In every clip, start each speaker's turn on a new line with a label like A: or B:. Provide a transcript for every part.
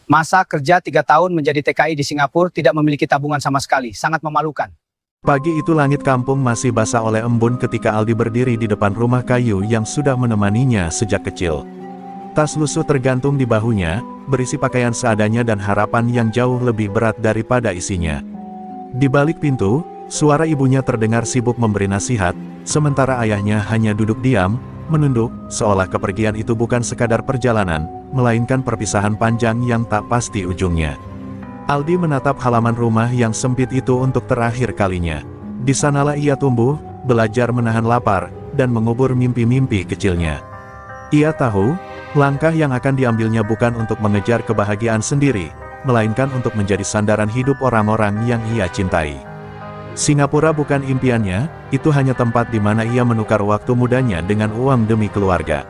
A: Masa kerja 3 tahun menjadi TKI di Singapura tidak memiliki tabungan sama sekali, sangat memalukan.
B: Pagi itu langit kampung masih basah oleh embun ketika Aldi berdiri di depan rumah kayu yang sudah menemaninya sejak kecil. Tas lusuh tergantung di bahunya, berisi pakaian seadanya dan harapan yang jauh lebih berat daripada isinya. Di balik pintu, suara ibunya terdengar sibuk memberi nasihat, sementara ayahnya hanya duduk diam, menunduk, seolah kepergian itu bukan sekadar perjalanan, melainkan perpisahan panjang yang tak pasti ujungnya. Aldi menatap halaman rumah yang sempit itu untuk terakhir kalinya. Di sanalah ia tumbuh, belajar menahan lapar, dan mengubur mimpi-mimpi kecilnya. Ia tahu, langkah yang akan diambilnya bukan untuk mengejar kebahagiaan sendiri, melainkan untuk menjadi sandaran hidup orang-orang yang ia cintai. Singapura bukan impiannya, itu hanya tempat di mana ia menukar waktu mudanya dengan uang demi keluarga.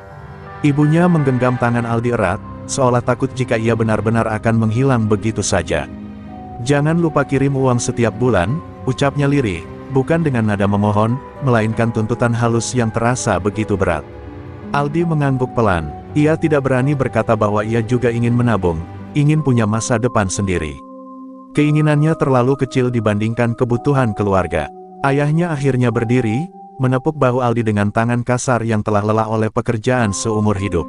B: Ibunya menggenggam tangan Aldi erat, seolah takut jika ia benar-benar akan menghilang begitu saja. "Jangan lupa kirim uang setiap bulan," ucapnya lirih, bukan dengan nada memohon, melainkan tuntutan halus yang terasa begitu berat. Aldi mengangguk pelan. Ia tidak berani berkata bahwa ia juga ingin menabung, ingin punya masa depan sendiri. Keinginannya terlalu kecil dibandingkan kebutuhan keluarga. Ayahnya akhirnya berdiri, menepuk bahu Aldi dengan tangan kasar yang telah lelah oleh pekerjaan seumur hidup.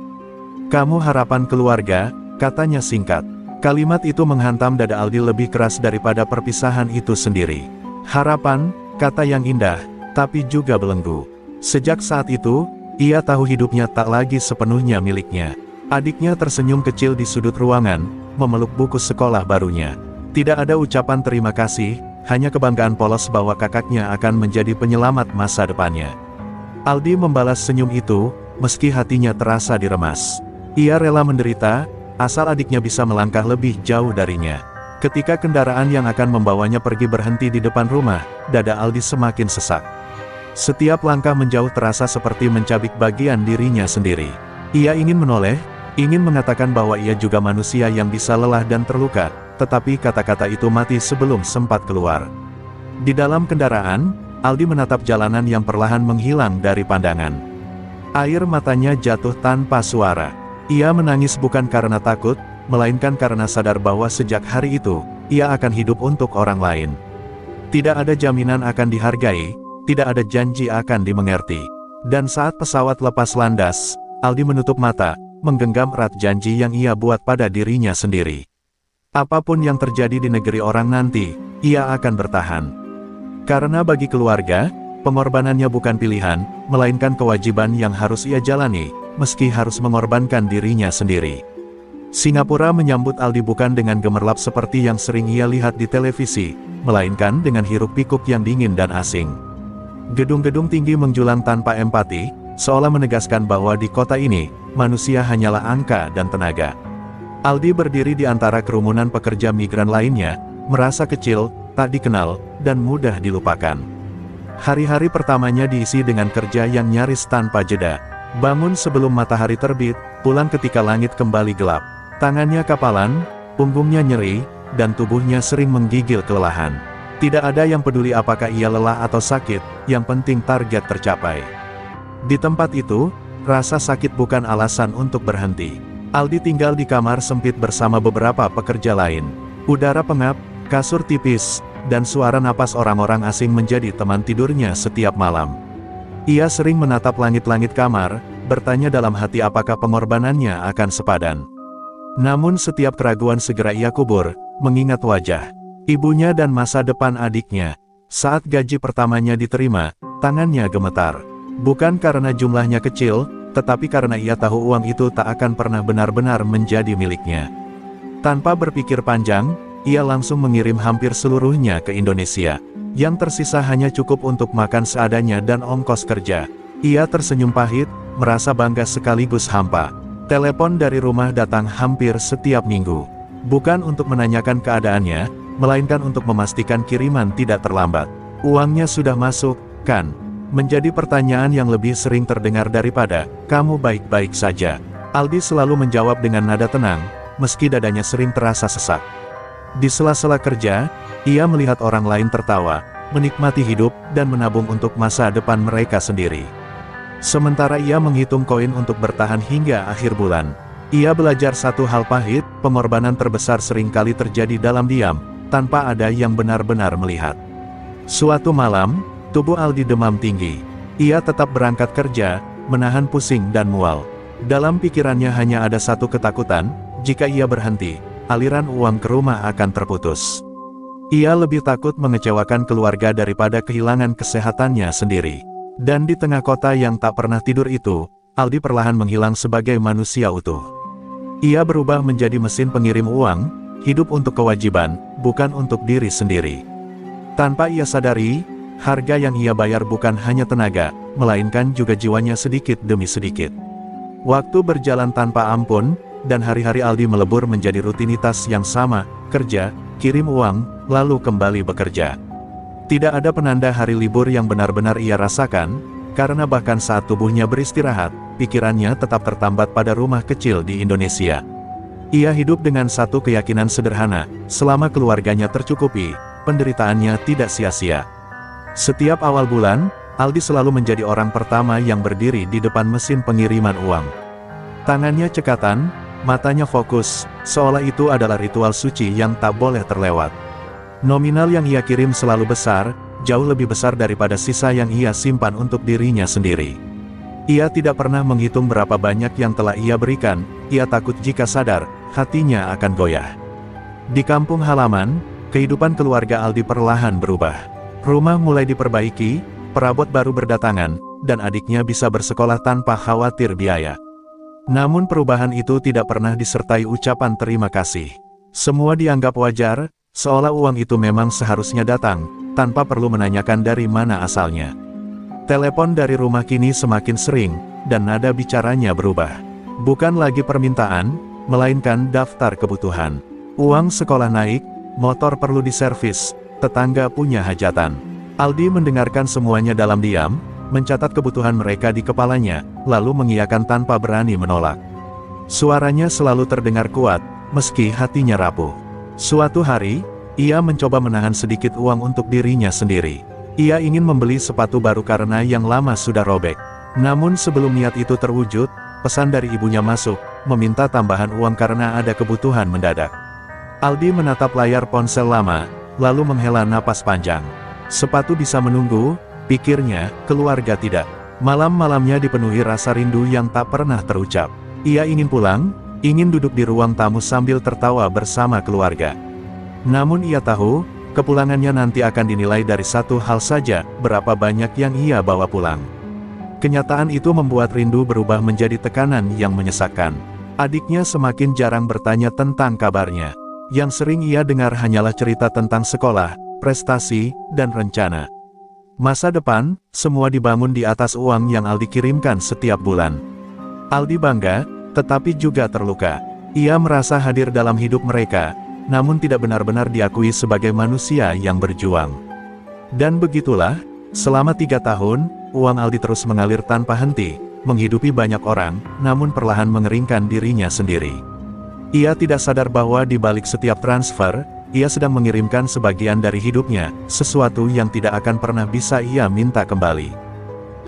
B: "Kamu harapan keluarga," katanya singkat. Kalimat itu menghantam dada Aldi lebih keras daripada perpisahan itu sendiri. Harapan, kata yang indah, tapi juga belenggu. Sejak saat itu, ia tahu hidupnya tak lagi sepenuhnya miliknya. Adiknya tersenyum kecil di sudut ruangan, memeluk buku sekolah barunya. Tidak ada ucapan terima kasih, hanya kebanggaan polos bahwa kakaknya akan menjadi penyelamat masa depannya. Aldi membalas senyum itu, meski hatinya terasa diremas. Ia rela menderita, asal adiknya bisa melangkah lebih jauh darinya. Ketika kendaraan yang akan membawanya pergi berhenti di depan rumah, dada Aldi semakin sesak. Setiap langkah menjauh terasa seperti mencabik bagian dirinya sendiri. Ia ingin menoleh, ingin mengatakan bahwa ia juga manusia yang bisa lelah dan terluka, tetapi kata-kata itu mati sebelum sempat keluar. Di dalam kendaraan, Aldi menatap jalanan yang perlahan menghilang dari pandangan. Air matanya jatuh tanpa suara. Ia menangis bukan karena takut, melainkan karena sadar bahwa sejak hari itu, ia akan hidup untuk orang lain. Tidak ada jaminan akan dihargai, tidak ada janji akan dimengerti. Dan saat pesawat lepas landas, Aldi menutup mata, menggenggam erat janji yang ia buat pada dirinya sendiri. Apapun yang terjadi di negeri orang nanti, ia akan bertahan. Karena bagi keluarga, pengorbanannya bukan pilihan, melainkan kewajiban yang harus ia jalani, meski harus mengorbankan dirinya sendiri. Singapura menyambut Aldi bukan dengan gemerlap seperti yang sering ia lihat di televisi, melainkan dengan hiruk-pikuk yang dingin dan asing. Gedung-gedung tinggi menjulang tanpa empati, seolah menegaskan bahwa di kota ini, manusia hanyalah angka dan tenaga. Aldi berdiri di antara kerumunan pekerja migran lainnya, merasa kecil, tak dikenal, dan mudah dilupakan. Hari-hari pertamanya diisi dengan kerja yang nyaris tanpa jeda. Bangun sebelum matahari terbit, pulang ketika langit kembali gelap. Tangannya kapalan, punggungnya nyeri, dan tubuhnya sering menggigil kelelahan. Tidak ada yang peduli apakah ia lelah atau sakit, yang penting target tercapai. Di tempat itu, rasa sakit bukan alasan untuk berhenti. Aldi tinggal di kamar sempit bersama beberapa pekerja lain. Udara pengap, kasur tipis, dan suara napas orang-orang asing menjadi teman tidurnya setiap malam. Ia sering menatap langit-langit kamar, bertanya dalam hati apakah pengorbanannya akan sepadan. Namun setiap keraguan segera ia kubur, mengingat wajah ibunya dan masa depan adiknya. Saat gaji pertamanya diterima, tangannya gemetar. Bukan karena jumlahnya kecil, tetapi karena ia tahu uang itu tak akan pernah benar-benar menjadi miliknya. Tanpa berpikir panjang, ia langsung mengirim hampir seluruhnya ke Indonesia. Yang tersisa hanya cukup untuk makan seadanya dan ongkos kerja. Ia tersenyum pahit, merasa bangga sekaligus hampa. Telepon dari rumah datang hampir setiap minggu. Bukan untuk menanyakan keadaannya, melainkan untuk memastikan kiriman tidak terlambat. "Uangnya sudah masuk, kan?" Menjadi pertanyaan yang lebih sering terdengar daripada, "Kamu baik-baik saja?" Aldi selalu menjawab dengan nada tenang, meski dadanya sering terasa sesak. Di sela-sela kerja, ia melihat orang lain tertawa, menikmati hidup, dan menabung untuk masa depan mereka sendiri. Sementara ia menghitung koin untuk bertahan hingga akhir bulan. Ia belajar satu hal pahit, pengorbanan terbesar seringkali terjadi dalam diam, tanpa ada yang benar-benar melihat. Suatu malam, tubuh Aldi demam tinggi. Ia tetap berangkat kerja, menahan pusing dan mual. Dalam pikirannya hanya ada satu ketakutan, jika ia berhenti, aliran uang ke rumah akan terputus. Ia lebih takut mengecewakan keluarga daripada kehilangan kesehatannya sendiri. Dan di tengah kota yang tak pernah tidur itu, Aldi perlahan menghilang sebagai manusia utuh. Ia berubah menjadi mesin pengirim uang, hidup untuk kewajiban, bukan untuk diri sendiri. Tanpa ia sadari, harga yang ia bayar bukan hanya tenaga, melainkan juga jiwanya sedikit demi sedikit. Waktu berjalan tanpa ampun, dan hari-hari Aldi melebur menjadi rutinitas yang sama, kerja, kirim uang, lalu kembali bekerja. Tidak ada penanda hari libur yang benar-benar ia rasakan, karena bahkan saat tubuhnya beristirahat, pikirannya tetap tertambat pada rumah kecil di Indonesia. Ia hidup dengan satu keyakinan sederhana, selama keluarganya tercukupi, penderitaannya tidak sia-sia. Setiap awal bulan, Aldi selalu menjadi orang pertama yang berdiri di depan mesin pengiriman uang. Tangannya cekatan, matanya fokus, seolah itu adalah ritual suci yang tak boleh terlewat. Nominal yang ia kirim selalu besar, jauh lebih besar daripada sisa yang ia simpan untuk dirinya sendiri. Ia tidak pernah menghitung berapa banyak yang telah ia berikan, ia takut jika sadar, hatinya akan goyah. Di kampung halaman, kehidupan keluarga Aldi perlahan berubah. Rumah mulai diperbaiki, perabot baru berdatangan, dan adiknya bisa bersekolah tanpa khawatir biaya. Namun perubahan itu tidak pernah disertai ucapan terima kasih. Semua dianggap wajar, seolah uang itu memang seharusnya datang, tanpa perlu menanyakan dari mana asalnya. Telepon dari rumah kini semakin sering, dan nada bicaranya berubah. Bukan lagi permintaan, melainkan daftar kebutuhan. Uang sekolah naik, motor perlu diservis, tetangga punya hajatan. Aldi mendengarkan semuanya dalam diam, mencatat kebutuhan mereka di kepalanya, lalu mengiyakan tanpa berani menolak. Suaranya selalu terdengar kuat, meski hatinya rapuh. Suatu hari, ia mencoba menahan sedikit uang untuk dirinya sendiri. Ia ingin membeli sepatu baru karena yang lama sudah robek. Namun sebelum niat itu terwujud, pesan dari ibunya masuk, meminta tambahan uang karena ada kebutuhan mendadak. Aldi menatap layar ponsel lama, lalu menghela napas panjang. Sepatu bisa menunggu, pikirnya, keluarga tidak. Malam-malamnya dipenuhi rasa rindu yang tak pernah terucap. Ia ingin pulang, ingin duduk di ruang tamu sambil tertawa bersama keluarga. Namun ia tahu, kepulangannya nanti akan dinilai dari satu hal saja, berapa banyak yang ia bawa pulang. Kenyataan itu membuat rindu berubah menjadi tekanan yang menyesakkan. Adiknya semakin jarang bertanya tentang kabarnya. Yang sering ia dengar hanyalah cerita tentang sekolah, prestasi, dan rencana. Masa depan, semua dibangun di atas uang yang Aldi kirimkan setiap bulan. Aldi bangga, tetapi juga terluka. Ia merasa hadir dalam hidup mereka, namun tidak benar-benar diakui sebagai manusia yang berjuang. Dan begitulah, selama 3 tahun, uang Aldi terus mengalir tanpa henti, menghidupi banyak orang, namun perlahan mengeringkan dirinya sendiri. Ia tidak sadar bahwa di balik setiap transfer, ia sedang mengirimkan sebagian dari hidupnya, sesuatu yang tidak akan pernah bisa ia minta kembali.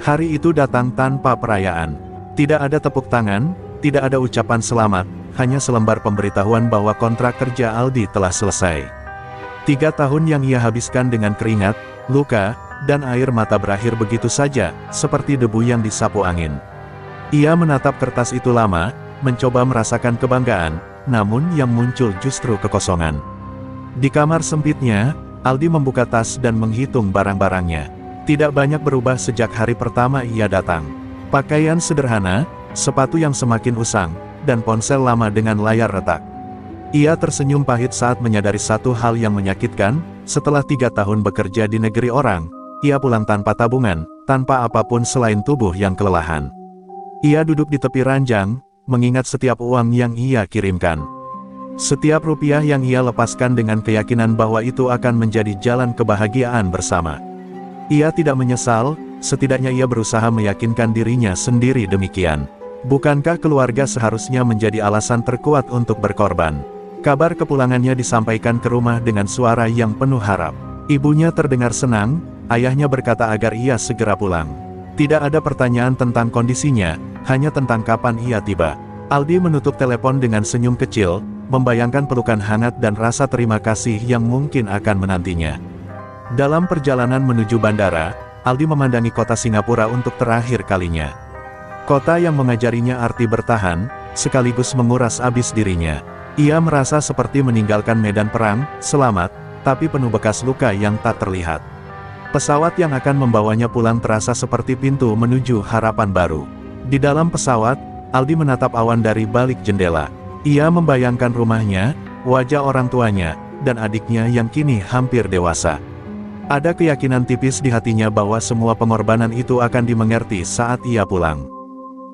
B: Hari itu datang tanpa perayaan. Tidak ada tepuk tangan, tidak ada ucapan selamat, hanya selembar pemberitahuan bahwa kontrak kerja Aldi telah selesai. 3 tahun yang ia habiskan dengan keringat, luka, dan air mata berakhir begitu saja, seperti debu yang disapu angin. Ia menatap kertas itu lama, mencoba merasakan kebanggaan, namun yang muncul justru kekosongan. Di kamar sempitnya, Aldi membuka tas dan menghitung barang-barangnya. Tidak banyak berubah sejak hari pertama ia datang. Pakaian sederhana, sepatu yang semakin usang, dan ponsel lama dengan layar retak. Ia tersenyum pahit saat menyadari satu hal yang menyakitkan, setelah 3 tahun bekerja di negeri orang, ia pulang tanpa tabungan, tanpa apapun selain tubuh yang kelelahan. Ia duduk di tepi ranjang, mengingat setiap uang yang ia kirimkan. Setiap rupiah yang ia lepaskan dengan keyakinan bahwa itu akan menjadi jalan kebahagiaan bersama. Ia tidak menyesal, setidaknya ia berusaha meyakinkan dirinya sendiri demikian. Bukankah keluarga seharusnya menjadi alasan terkuat untuk berkorban? Kabar kepulangannya disampaikan ke rumah dengan suara yang penuh harap. Ibunya terdengar senang, ayahnya berkata agar ia segera pulang. Tidak ada pertanyaan tentang kondisinya, hanya tentang kapan ia tiba. Aldi menutup telepon dengan senyum kecil, membayangkan pelukan hangat dan rasa terima kasih yang mungkin akan menantinya. Dalam perjalanan menuju bandara, Aldi memandangi kota Singapura untuk terakhir kalinya. Kota yang mengajarinya arti bertahan, sekaligus menguras abis dirinya. Ia merasa seperti meninggalkan medan perang, selamat, tapi penuh bekas luka yang tak terlihat. Pesawat yang akan membawanya pulang terasa seperti pintu menuju harapan baru. Di dalam pesawat, Aldi menatap awan dari balik jendela. Ia membayangkan rumahnya, wajah orang tuanya, dan adiknya yang kini hampir dewasa. Ada keyakinan tipis di hatinya bahwa semua pengorbanan itu akan dimengerti saat ia pulang.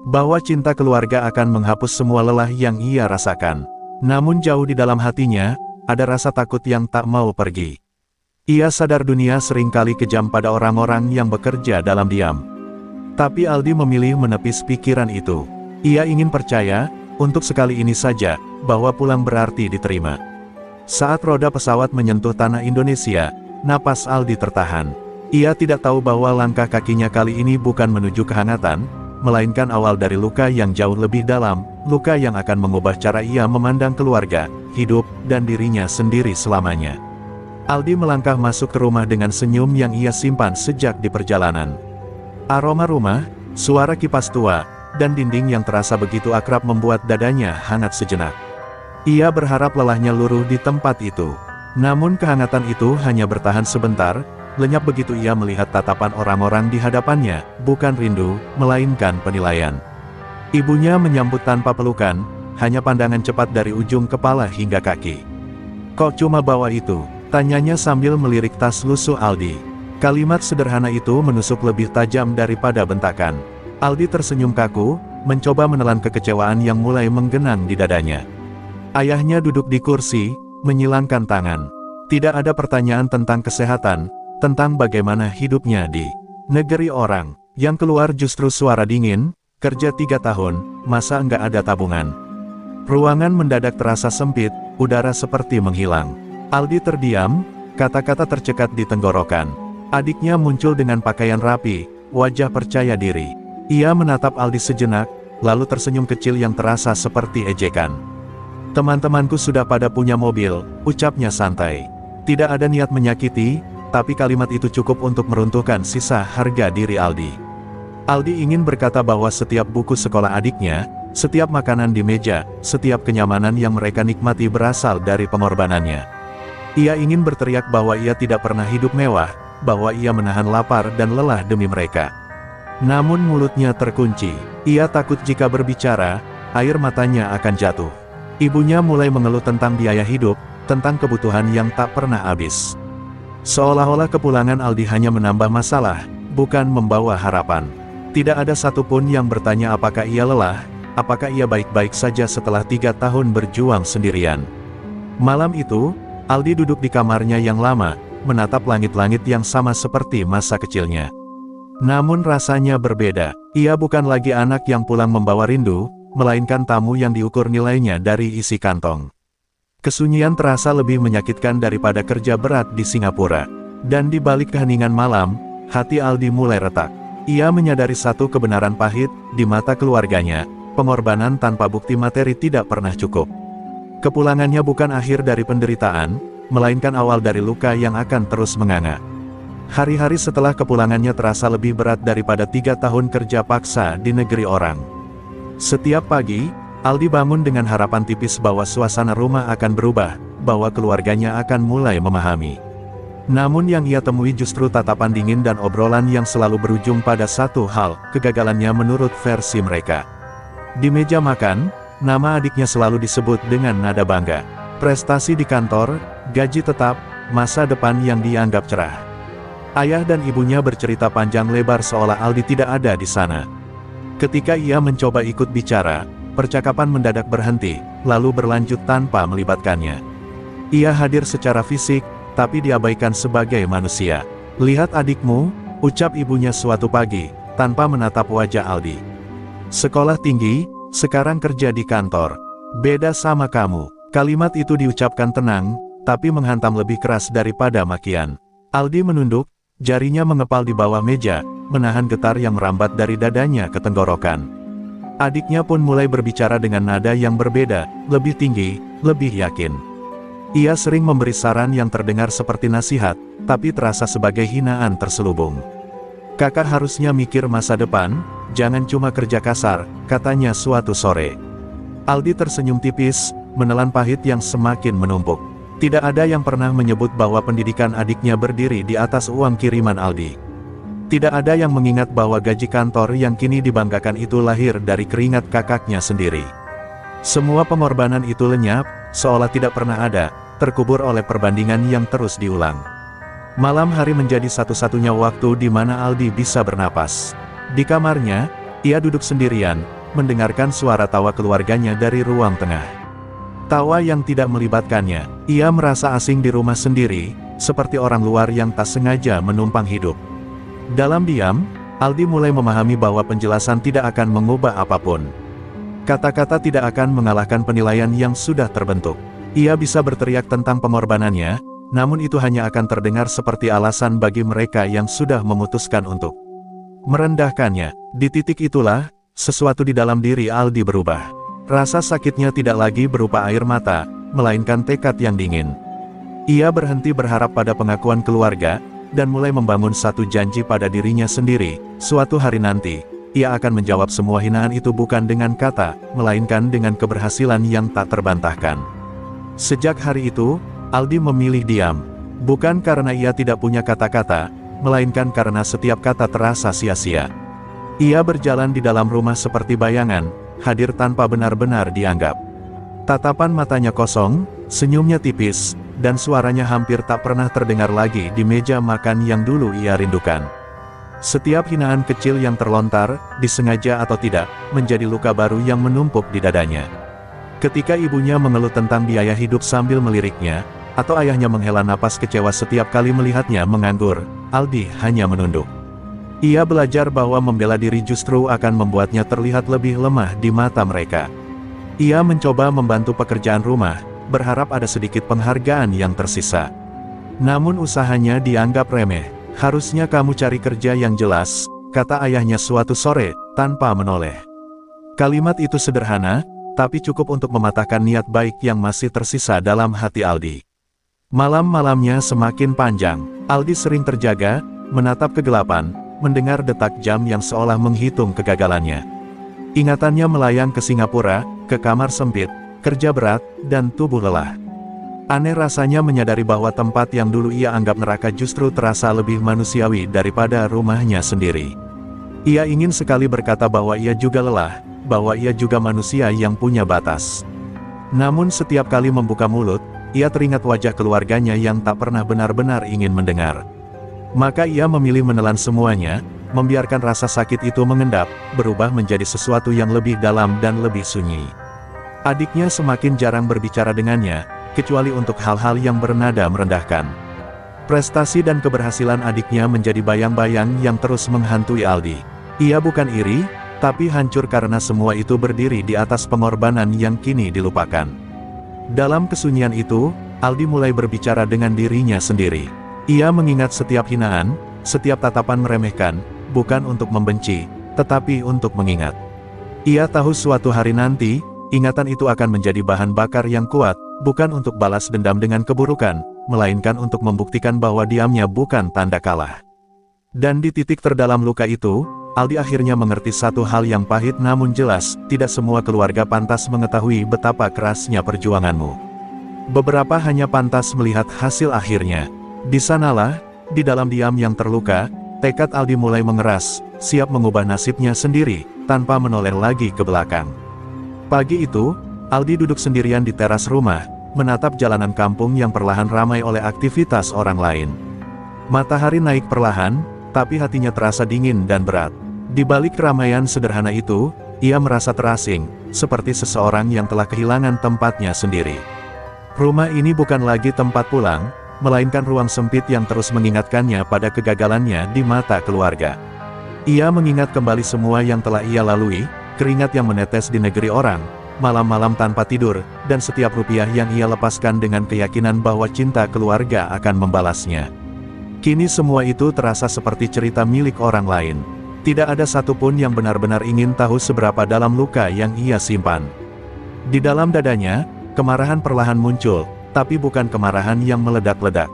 B: Bahwa cinta keluarga akan menghapus semua lelah yang ia rasakan. Namun jauh di dalam hatinya, ada rasa takut yang tak mau pergi. Ia sadar dunia seringkali kejam pada orang-orang yang bekerja dalam diam. Tapi Aldi memilih menepis pikiran itu. Ia ingin percaya, untuk sekali ini saja, bahwa pulang berarti diterima. Saat roda pesawat menyentuh tanah Indonesia, napas Aldi tertahan. Ia tidak tahu bahwa langkah kakinya kali ini bukan menuju kehangatan, melainkan awal dari luka yang jauh lebih dalam, luka yang akan mengubah cara ia memandang keluarga, hidup, dan dirinya sendiri selamanya. Aldi melangkah masuk ke rumah dengan senyum yang ia simpan sejak di perjalanan. Aroma rumah, suara kipas tua, dan dinding yang terasa begitu akrab membuat dadanya hangat sejenak. Ia berharap lelahnya luruh di tempat itu. Namun kehangatan itu hanya bertahan sebentar, lenyap begitu ia melihat tatapan orang-orang di hadapannya, bukan rindu, melainkan penilaian. Ibunya menyambut tanpa pelukan, hanya pandangan cepat dari ujung kepala hingga kaki. "Kok cuma bawa itu?" tanyanya sambil melirik tas lusuh Aldi. Kalimat sederhana itu menusuk lebih tajam daripada bentakan. Aldi tersenyum kaku, mencoba menelan kekecewaan yang mulai menggenang di dadanya. Ayahnya duduk di kursi, menyilangkan tangan. Tidak ada pertanyaan tentang kesehatan, tentang bagaimana hidupnya di negeri orang. Yang keluar justru suara dingin, kerja 3 tahun, masa enggak ada tabungan. Ruangan mendadak terasa sempit, udara seperti menghilang. Aldi terdiam, kata-kata tercekat di tenggorokan. Adiknya muncul dengan pakaian rapi, wajah percaya diri. Ia menatap Aldi sejenak, lalu tersenyum kecil yang terasa seperti ejekan. "Teman-temanku sudah pada punya mobil," ucapnya santai. Tidak ada niat menyakiti, tapi kalimat itu cukup untuk meruntuhkan sisa harga diri Aldi. Aldi ingin berkata bahwa setiap buku sekolah adiknya, setiap makanan di meja, setiap kenyamanan yang mereka nikmati berasal dari pengorbanannya. Ia ingin berteriak bahwa ia tidak pernah hidup mewah, bahwa ia menahan lapar dan lelah demi mereka. Namun mulutnya terkunci. Ia takut jika berbicara, air matanya akan jatuh. Ibunya mulai mengeluh tentang biaya hidup, tentang kebutuhan yang tak pernah habis. Seolah-olah kepulangan Aldi hanya menambah masalah, bukan membawa harapan. Tidak ada satupun yang bertanya apakah ia lelah, apakah ia baik-baik saja setelah 3 tahun berjuang sendirian. Malam itu, Aldi duduk di kamarnya yang lama, menatap langit-langit yang sama seperti masa kecilnya. Namun rasanya berbeda. Ia bukan lagi anak yang pulang membawa rindu, melainkan tamu yang diukur nilainya dari isi kantong. Kesunyian terasa lebih menyakitkan daripada kerja berat di Singapura. Dan di balik keheningan malam, hati Aldi mulai retak. Ia menyadari satu kebenaran pahit, di mata keluarganya, pengorbanan tanpa bukti materi tidak pernah cukup. Kepulangannya bukan akhir dari penderitaan, melainkan awal dari luka yang akan terus menganga. Hari-hari setelah kepulangannya terasa lebih berat daripada 3 tahun kerja paksa di negeri orang. Setiap pagi, Aldi bangun dengan harapan tipis bahwa suasana rumah akan berubah, bahwa keluarganya akan mulai memahami. Namun yang ia temui justru tatapan dingin dan obrolan yang selalu berujung pada satu hal, kegagalannya menurut versi mereka. Di meja makan, nama adiknya selalu disebut dengan nada bangga. Prestasi di kantor, gaji tetap, masa depan yang dianggap cerah. Ayah dan ibunya bercerita panjang lebar seolah Aldi tidak ada di sana. Ketika ia mencoba ikut bicara, percakapan mendadak berhenti, lalu berlanjut tanpa melibatkannya. Ia hadir secara fisik, tapi diabaikan sebagai manusia. "Lihat adikmu," ucap ibunya suatu pagi, tanpa menatap wajah Aldi. "Sekolah tinggi, sekarang kerja di kantor. Beda sama kamu." Kalimat itu diucapkan tenang, tapi menghantam lebih keras daripada makian. Aldi menunduk, jarinya mengepal di bawah meja, menahan getar yang merambat dari dadanya ke tenggorokan. Adiknya pun mulai berbicara dengan nada yang berbeda, lebih tinggi, lebih yakin. Ia sering memberi saran yang terdengar seperti nasihat, tapi terasa sebagai hinaan terselubung. Kakak harusnya mikir masa depan, jangan cuma kerja kasar, katanya suatu sore. Aldi tersenyum tipis, menelan pahit yang semakin menumpuk. Tidak ada yang pernah menyebut bahwa pendidikan adiknya berdiri di atas uang kiriman Aldi. Tidak ada yang mengingat bahwa gaji kantor yang kini dibanggakan itu lahir dari keringat kakaknya sendiri. Semua pengorbanan itu lenyap, seolah tidak pernah ada, terkubur oleh perbandingan yang terus diulang. Malam hari menjadi satu-satunya waktu di mana Aldi bisa bernapas. Di kamarnya, ia duduk sendirian, mendengarkan suara tawa keluarganya dari ruang tengah. Tawa yang tidak melibatkannya, ia merasa asing di rumah sendiri, seperti orang luar yang tak sengaja menumpang hidup. Dalam diam, Aldi mulai memahami bahwa penjelasan tidak akan mengubah apapun. Kata-kata tidak akan mengalahkan penilaian yang sudah terbentuk. Ia bisa berteriak tentang pengorbanannya, namun itu hanya akan terdengar seperti alasan bagi mereka yang sudah memutuskan untuk merendahkannya. Di titik itulah, sesuatu di dalam diri Aldi berubah. Rasa sakitnya tidak lagi berupa air mata, melainkan tekad yang dingin. Ia berhenti berharap pada pengakuan keluarga, dan mulai membangun satu janji pada dirinya sendiri. Suatu hari nanti, ia akan menjawab semua hinaan itu bukan dengan kata, melainkan dengan keberhasilan yang tak terbantahkan. Sejak hari itu, Aldi memilih diam. Bukan karena ia tidak punya kata-kata, melainkan karena setiap kata terasa sia-sia. Ia berjalan di dalam rumah seperti bayangan, hadir tanpa benar-benar dianggap. Tatapan matanya kosong, senyumnya tipis, dan suaranya hampir tak pernah terdengar lagi di meja makan yang dulu ia rindukan. Setiap hinaan kecil yang terlontar, disengaja atau tidak, menjadi luka baru yang menumpuk di dadanya. Ketika ibunya mengeluh tentang biaya hidup sambil meliriknya, atau ayahnya menghela napas kecewa setiap kali melihatnya menganggur, Aldi hanya menunduk. Ia belajar bahwa membela diri justru akan membuatnya terlihat lebih lemah di mata mereka. Ia mencoba membantu pekerjaan rumah, berharap ada sedikit penghargaan yang tersisa. Namun usahanya dianggap remeh. Harusnya kamu cari kerja yang jelas, kata ayahnya suatu sore, tanpa menoleh. Kalimat itu sederhana, tapi cukup untuk mematahkan niat baik yang masih tersisa dalam hati Aldi. Malam-malamnya semakin panjang. Aldi sering terjaga, menatap kegelapan, mendengar detak jam yang seolah menghitung kegagalannya. Ingatannya melayang ke Singapura, ke kamar sempit, kerja berat, dan tubuh lelah. Aneh rasanya menyadari bahwa tempat yang dulu ia anggap neraka justru terasa lebih manusiawi daripada rumahnya sendiri. Ia ingin sekali berkata bahwa ia juga lelah, bahwa ia juga manusia yang punya batas. Namun setiap kali membuka mulut, ia teringat wajah keluarganya yang tak pernah benar-benar ingin mendengar. Maka ia memilih menelan semuanya, membiarkan rasa sakit itu mengendap, berubah menjadi sesuatu yang lebih dalam dan lebih sunyi. Adiknya semakin jarang berbicara dengannya, kecuali untuk hal-hal yang bernada merendahkan. Prestasi dan keberhasilan adiknya menjadi bayang-bayang yang terus menghantui Aldi. Ia bukan iri, tapi hancur karena semua itu berdiri di atas pengorbanan yang kini dilupakan. Dalam kesunyian itu, Aldi mulai berbicara dengan dirinya sendiri. Ia mengingat setiap hinaan, setiap tatapan meremehkan, bukan untuk membenci, tetapi untuk mengingat. Ia tahu suatu hari nanti, ingatan itu akan menjadi bahan bakar yang kuat, bukan untuk balas dendam dengan keburukan, melainkan untuk membuktikan bahwa diamnya bukan tanda kalah. Dan di titik terdalam luka itu, Aldi akhirnya mengerti satu hal yang pahit namun jelas, tidak semua keluarga pantas mengetahui betapa kerasnya perjuanganmu. Beberapa hanya pantas melihat hasil akhirnya. Di sanalah, di dalam diam yang terluka, tekad Aldi mulai mengeras, siap mengubah nasibnya sendiri, tanpa menoleh lagi ke belakang. Pagi itu, Aldi duduk sendirian di teras rumah, menatap jalanan kampung yang perlahan ramai oleh aktivitas orang lain. Matahari naik perlahan, tapi hatinya terasa dingin dan berat. Di balik keramaian sederhana itu, ia merasa terasing, seperti seseorang yang telah kehilangan tempatnya sendiri. Rumah ini bukan lagi tempat pulang, melainkan ruang sempit yang terus mengingatkannya pada kegagalannya di mata keluarga. Ia mengingat kembali semua yang telah ia lalui, keringat yang menetes di negeri orang, malam-malam tanpa tidur, dan setiap rupiah yang ia lepaskan dengan keyakinan bahwa cinta keluarga akan membalasnya. Kini semua itu terasa seperti cerita milik orang lain. Tidak ada satupun yang benar-benar ingin tahu seberapa dalam luka yang ia simpan. Di dalam dadanya, kemarahan perlahan muncul, tapi bukan kemarahan yang meledak-ledak.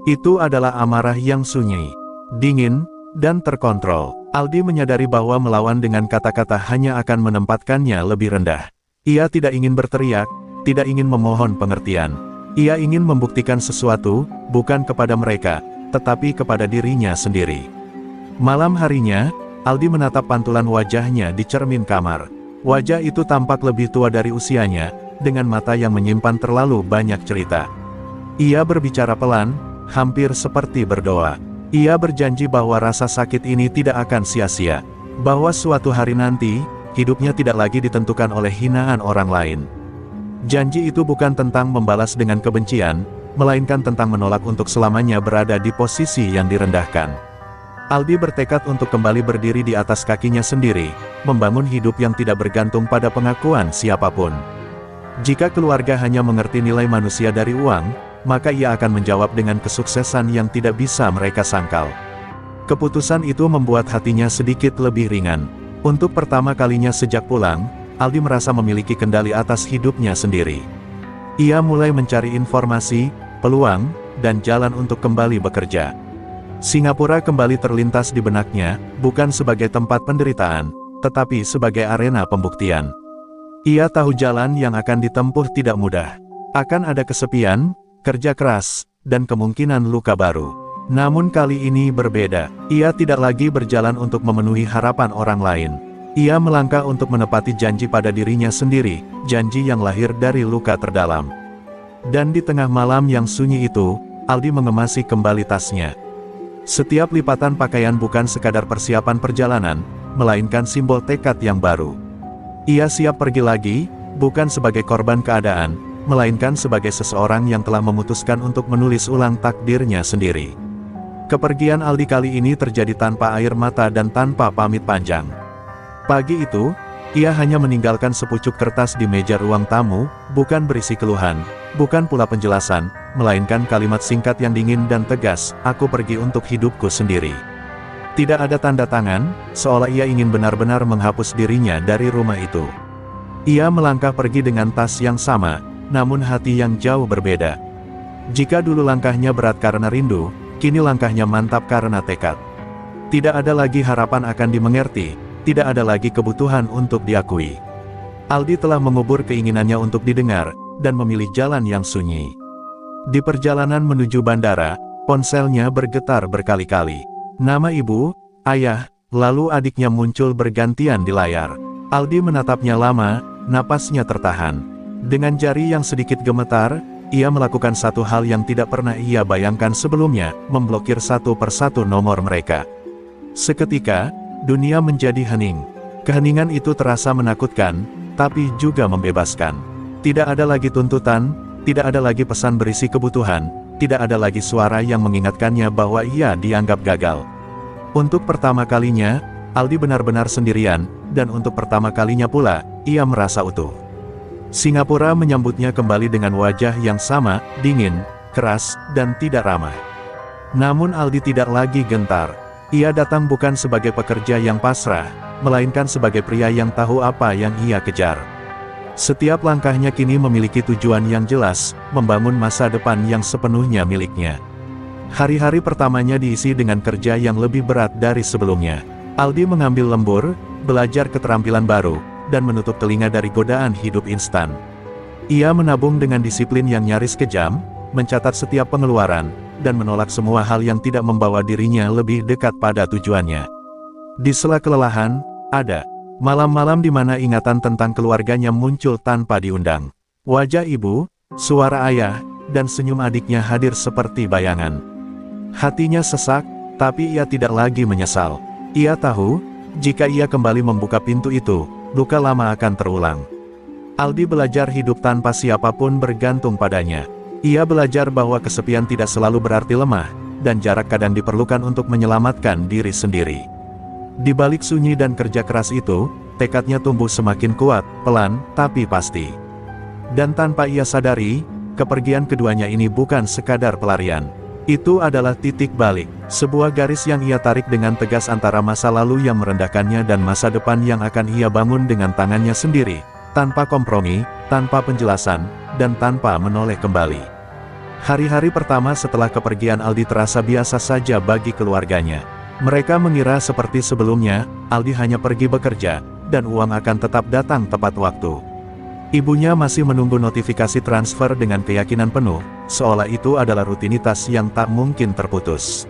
B: Itu adalah amarah yang sunyi, dingin, dan terkontrol. Aldi menyadari bahwa melawan dengan kata-kata hanya akan menempatkannya lebih rendah. Ia tidak ingin berteriak, tidak ingin memohon pengertian. Ia ingin membuktikan sesuatu, bukan kepada mereka, tetapi kepada dirinya sendiri. Malam harinya, Aldi menatap pantulan wajahnya di cermin kamar. Wajah itu tampak lebih tua dari usianya, dengan mata yang menyimpan terlalu banyak cerita. Ia berbicara pelan, hampir seperti berdoa. Ia berjanji bahwa rasa sakit ini tidak akan sia-sia. Bahwa suatu hari nanti, hidupnya tidak lagi ditentukan oleh hinaan orang lain. Janji itu bukan tentang membalas dengan kebencian, melainkan tentang menolak untuk selamanya berada di posisi yang direndahkan. Aldi bertekad untuk kembali berdiri di atas kakinya sendiri, membangun hidup yang tidak bergantung pada pengakuan siapapun. Jika keluarga hanya mengerti nilai manusia dari uang, maka ia akan menjawab dengan kesuksesan yang tidak bisa mereka sangkal. Keputusan itu membuat hatinya sedikit lebih ringan. Untuk pertama kalinya sejak pulang, Aldi merasa memiliki kendali atas hidupnya sendiri. Ia mulai mencari informasi, peluang, dan jalan untuk kembali bekerja. Singapura kembali terlintas di benaknya, bukan sebagai tempat penderitaan, tetapi sebagai arena pembuktian. Ia tahu jalan yang akan ditempuh tidak mudah. Akan ada kesepian, kerja keras, dan kemungkinan luka baru. Namun kali ini berbeda. Ia tidak lagi berjalan untuk memenuhi harapan orang lain. Ia melangkah untuk menepati janji pada dirinya sendiri, janji yang lahir dari luka terdalam. Dan di tengah malam yang sunyi itu, Aldi mengemasi kembali tasnya. Setiap lipatan pakaian bukan sekadar persiapan perjalanan, melainkan simbol tekad yang baru. Ia siap pergi lagi, bukan sebagai korban keadaan, melainkan sebagai seseorang yang telah memutuskan untuk menulis ulang takdirnya sendiri. Kepergian Aldi kali ini terjadi tanpa air mata dan tanpa pamit panjang. Pagi itu, ia hanya meninggalkan sepucuk kertas di meja ruang tamu, bukan berisi keluhan, bukan pula penjelasan, melainkan kalimat singkat yang dingin dan tegas, "Aku pergi untuk hidupku sendiri." Tidak ada tanda tangan, seolah ia ingin benar-benar menghapus dirinya dari rumah itu. Ia melangkah pergi dengan tas yang sama, namun hati yang jauh berbeda. Jika dulu langkahnya berat karena rindu, kini langkahnya mantap karena tekad. Tidak ada lagi harapan akan dimengerti, tidak ada lagi kebutuhan untuk diakui. Aldi telah mengubur keinginannya untuk didengar, dan memilih jalan yang sunyi. Di perjalanan menuju bandara, ponselnya bergetar berkali-kali. Nama ibu, ayah, lalu adiknya muncul bergantian di layar. Aldi menatapnya lama, napasnya tertahan. Dengan jari yang sedikit gemetar, ia melakukan satu hal yang tidak pernah ia bayangkan sebelumnya, memblokir satu persatu nomor mereka. Seketika, dunia menjadi hening. Keheningan itu terasa menakutkan, tapi juga membebaskan. Tidak ada lagi tuntutan, tidak ada lagi pesan berisi kebutuhan, tidak ada lagi suara yang mengingatkannya bahwa ia dianggap gagal. Untuk pertama kalinya, Aldi benar-benar sendirian, dan untuk pertama kalinya pula, ia merasa utuh. Singapura menyambutnya kembali dengan wajah yang sama, dingin, keras, dan tidak ramah. Namun Aldi tidak lagi gentar. Ia datang bukan sebagai pekerja yang pasrah, melainkan sebagai pria yang tahu apa yang ia kejar. Setiap langkahnya kini memiliki tujuan yang jelas, membangun masa depan yang sepenuhnya miliknya. Hari-hari pertamanya diisi dengan kerja yang lebih berat dari sebelumnya. Aldi mengambil lembur, belajar keterampilan baru, dan menutup telinga dari godaan hidup instan. Ia menabung dengan disiplin yang nyaris kejam, mencatat setiap pengeluaran, dan menolak semua hal yang tidak membawa dirinya lebih dekat pada tujuannya. Di sela kelelahan, ada malam-malam di mana ingatan tentang keluarganya muncul tanpa diundang. Wajah ibu, suara ayah, dan senyum adiknya hadir seperti bayangan. Hatinya sesak, tapi ia tidak lagi menyesal. Ia tahu, jika ia kembali membuka pintu itu, luka lama akan terulang. Aldi belajar hidup tanpa siapapun bergantung padanya. Ia belajar bahwa kesepian tidak selalu berarti lemah, dan jarak kadang diperlukan untuk menyelamatkan diri sendiri. Di balik sunyi dan kerja keras itu, tekadnya tumbuh semakin kuat, pelan, tapi pasti. Dan tanpa ia sadari, kepergian keduanya ini bukan sekadar pelarian. Itu adalah titik balik, sebuah garis yang ia tarik dengan tegas antara masa lalu yang merendahkannya dan masa depan yang akan ia bangun dengan tangannya sendiri, tanpa kompromi, tanpa penjelasan, dan tanpa menoleh kembali. Hari-hari pertama setelah kepergian Aldi terasa biasa saja bagi keluarganya. Mereka mengira seperti sebelumnya, Aldi hanya pergi bekerja, dan uang akan tetap datang tepat waktu. Ibunya masih menunggu notifikasi transfer dengan keyakinan penuh, seolah itu adalah rutinitas yang tak mungkin terputus.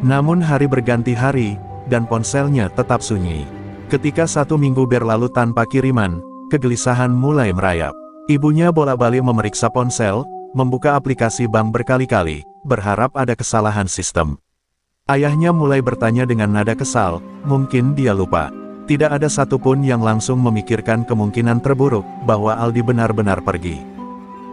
B: Namun hari berganti hari, dan ponselnya tetap sunyi. Ketika 1 minggu berlalu tanpa kiriman, kegelisahan mulai merayap. Ibunya bolak-balik memeriksa ponsel, membuka aplikasi bank berkali-kali, berharap ada kesalahan sistem. Ayahnya mulai bertanya dengan nada kesal, mungkin dia lupa. Tidak ada satupun yang langsung memikirkan kemungkinan terburuk, bahwa Aldi benar-benar pergi.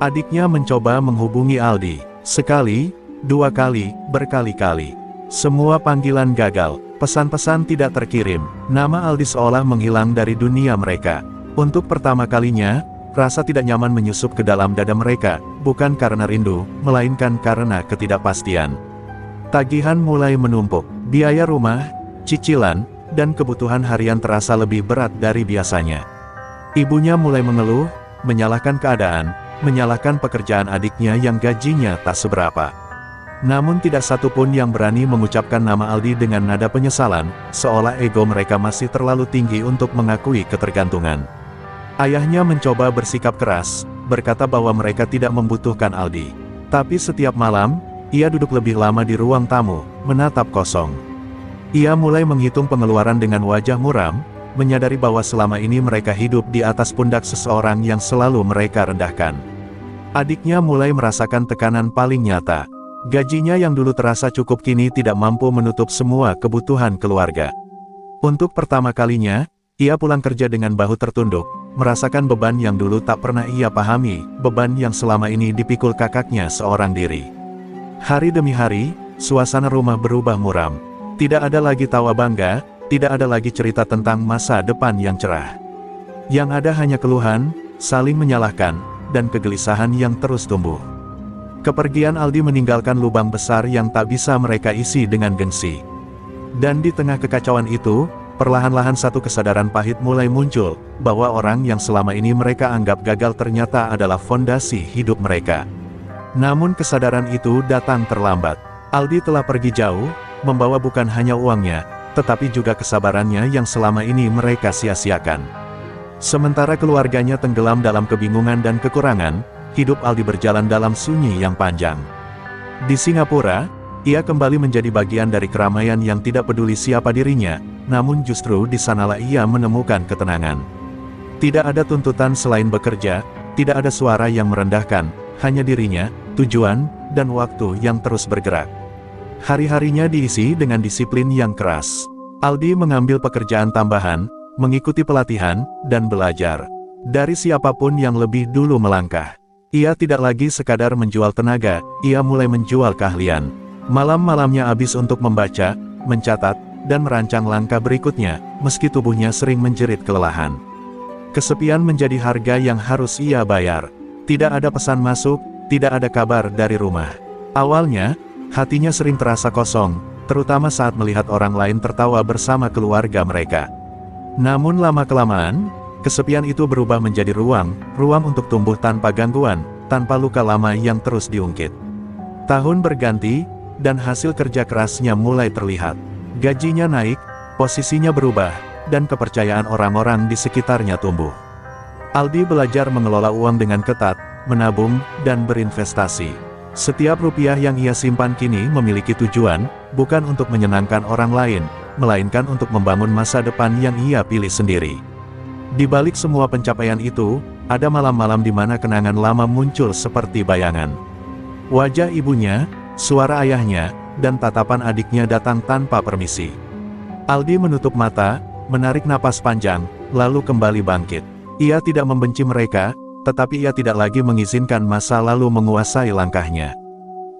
B: Adiknya mencoba menghubungi Aldi, sekali, 2 kali, berkali-kali. Semua panggilan gagal, pesan-pesan tidak terkirim, nama Aldi seolah menghilang dari dunia mereka. Untuk pertama kalinya, rasa tidak nyaman menyusup ke dalam dada mereka, bukan karena rindu, melainkan karena ketidakpastian. Tagihan mulai menumpuk, biaya rumah, cicilan, dan kebutuhan harian terasa lebih berat dari biasanya. Ibunya mulai mengeluh, menyalahkan keadaan, menyalahkan pekerjaan adiknya yang gajinya tak seberapa. Namun tidak satupun yang berani mengucapkan nama Aldi dengan nada penyesalan, seolah ego mereka masih terlalu tinggi untuk mengakui ketergantungan. Ayahnya mencoba bersikap keras, berkata bahwa mereka tidak membutuhkan Aldi. Tapi setiap malam, ia duduk lebih lama di ruang tamu, menatap kosong. Ia mulai menghitung pengeluaran dengan wajah muram, menyadari bahwa selama ini mereka hidup di atas pundak seseorang yang selalu mereka rendahkan. Adiknya mulai merasakan tekanan paling nyata. Gajinya yang dulu terasa cukup kini tidak mampu menutup semua kebutuhan keluarga. Untuk pertama kalinya, ia pulang kerja dengan bahu tertunduk, merasakan beban yang dulu tak pernah ia pahami, beban yang selama ini dipikul kakaknya seorang diri. Hari demi hari, suasana rumah berubah muram. Tidak ada lagi tawa bangga, tidak ada lagi cerita tentang masa depan yang cerah. Yang ada hanya keluhan, saling menyalahkan, dan kegelisahan yang terus tumbuh. Kepergian Aldi meninggalkan lubang besar yang tak bisa mereka isi dengan gengsi. Dan di tengah kekacauan itu, perlahan-lahan satu kesadaran pahit mulai muncul, bahwa orang yang selama ini mereka anggap gagal ternyata adalah fondasi hidup mereka. Namun kesadaran itu datang terlambat. Aldi telah pergi jauh, membawa bukan hanya uangnya, tetapi juga kesabarannya yang selama ini mereka sia-siakan. Sementara keluarganya tenggelam dalam kebingungan dan kekurangan, hidup Aldi berjalan dalam sunyi yang panjang. Di Singapura, ia kembali menjadi bagian dari keramaian yang tidak peduli siapa dirinya, namun justru di sanalah ia menemukan ketenangan. Tidak ada tuntutan selain bekerja, tidak ada suara yang merendahkan, hanya dirinya, tujuan, dan waktu yang terus bergerak. Hari-harinya diisi dengan disiplin yang keras. Aldi mengambil pekerjaan tambahan, mengikuti pelatihan, dan belajar dari siapapun yang lebih dulu melangkah. Ia tidak lagi sekadar menjual tenaga, ia mulai menjual keahlian. Malam-malamnya habis untuk membaca, mencatat, dan merancang langkah berikutnya, meski tubuhnya sering menjerit kelelahan. Kesepian menjadi harga yang harus ia bayar. Tidak ada pesan masuk, tidak ada kabar dari rumah. Awalnya, hatinya sering terasa kosong, terutama saat melihat orang lain tertawa bersama keluarga mereka. Namun lama-kelamaan, kesepian itu berubah menjadi ruang untuk tumbuh tanpa gangguan, tanpa luka lama yang terus diungkit. Tahun berganti, dan hasil kerja kerasnya mulai terlihat. Gajinya naik, posisinya berubah, dan kepercayaan orang-orang di sekitarnya tumbuh. Aldi belajar mengelola uang dengan ketat, menabung, dan berinvestasi. Setiap rupiah yang ia simpan kini memiliki tujuan, bukan untuk menyenangkan orang lain, melainkan untuk membangun masa depan yang ia pilih sendiri. Di balik semua pencapaian itu, ada malam-malam di mana kenangan lama muncul seperti bayangan. Wajah ibunya, suara ayahnya, dan tatapan adiknya datang tanpa permisi. Aldi menutup mata, menarik napas panjang, lalu kembali bangkit. Ia tidak membenci mereka, tetapi ia tidak lagi mengizinkan masa lalu menguasai langkahnya.